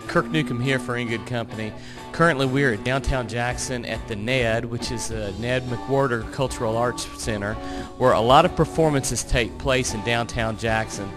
Kirk Newcomb here for In Good Company. Currently we're at downtown Jackson at the NED, which is the Ned McWhorter Cultural Arts Center, where a lot of performances take place in downtown Jackson.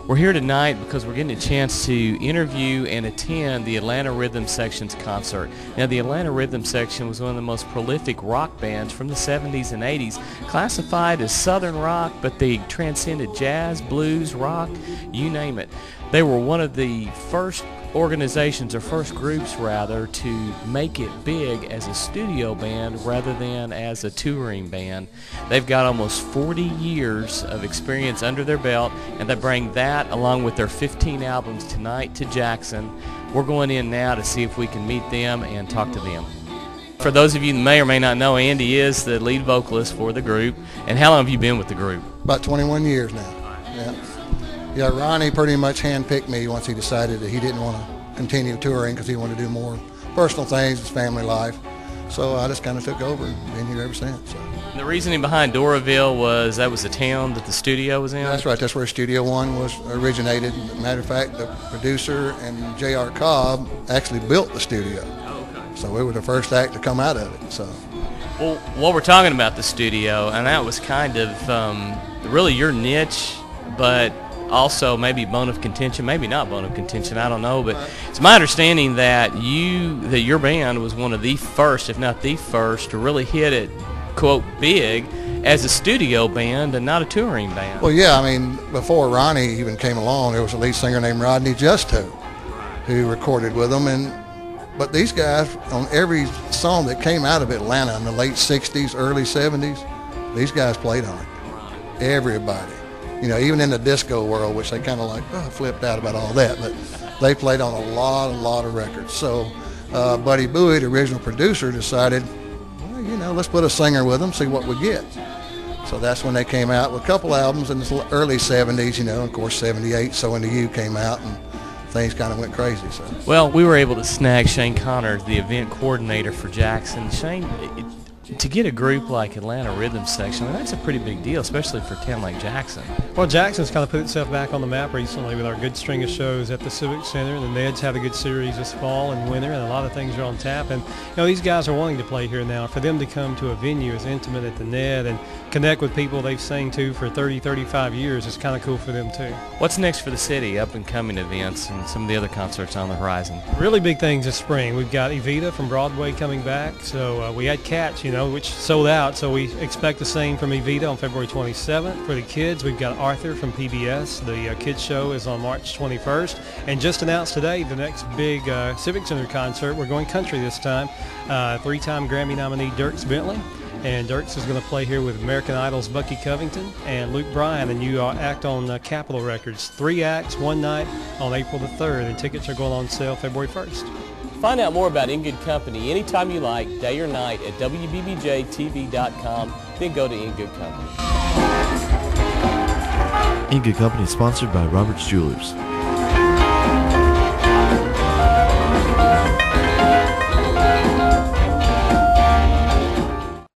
We're here tonight because we're getting a chance to interview and attend the Atlanta Rhythm Section's concert. Now, the Atlanta Rhythm Section was one of the most prolific rock bands from the 70s and 80s, classified as Southern rock, but they transcended jazz, blues, rock, you name it. They were one of the first organizations, or first groups rather, to make it big as a studio band rather than as a touring band. They've got almost 40 years of experience under their belt, and they bring that along with their 15 albums tonight to Jackson. We're going in now to see if we can meet them and talk to them. For those of you that may or may not know, Andy is the lead vocalist for the group. And how long have you been with the group? About 21 years now. Yeah, Ronnie pretty much handpicked me once he decided that he didn't want to continue touring because he wanted to do more personal things, his family life. So I just kind of took over and been here ever since. So. The reasoning behind Doraville was that was the town that the studio was in? That's right. That's where Studio One was originated. Matter of fact, the producer and J.R. Cobb actually built the studio. So we were the first act to come out of it. So. Well, what we're talking about the studio, and that was kind of really your niche, but also maybe bone of contention, maybe not bone of contention, I don't know, but it's my understanding that your band was one of the first, if not the first, to really hit it, quote, big as a studio band and not a touring band. Well, yeah, I mean, before Ronnie even came along, there was a lead singer named Rodney Justo who recorded with them, but these guys, on every song that came out of Atlanta in the late 60s, early 70s, these guys played on it. Everybody. You know, even in the disco world, which they kind of flipped out about all that, but they played on a lot of records. So Buddy Bowie, the original producer, decided, well, you know, let's put a singer with them, see what we get. So that's when they came out with a couple albums in the early 70s, you know, of course 78, So Into You came out, and things kind of went crazy. So. Well, we were able to snag Shane Connor, the event coordinator for Jackson. Shane, to get a group like Atlanta Rhythm Section, I mean, that's a pretty big deal, especially for a town like Jackson. Well, Jackson's kind of put itself back on the map recently with our good string of shows at the Civic Center, and the Neds have a good series this fall and winter, and a lot of things are on tap. And you know, these guys are wanting to play here now. For them to come to a venue as intimate at the Ned and connect with people they've sang to for 30, 35 years is kind of cool for them too. What's next for the city? Up and coming events and some of the other concerts on the horizon. Really big things this spring. We've got Evita from Broadway coming back. So we had Cats, you know, which sold out. So we expect the same from Evita on February 27th. For the kids, we've got Arthur from PBS. The kids show is on March 21st. And just announced today the next big Civic Center concert. We're going country this time. Three-time Grammy nominee Dierks Bentley. And Dierks is going to play here with American Idol's Bucky Covington and Luke Bryan, and you act on Capitol Records. 3 acts, one night on April the 3rd, and tickets are going on sale February 1st. Find out more about In Good Company anytime you like, day or night, at WBBJTV.com, then go to In Good Company. In Good Company is sponsored by Roberts Jewelers.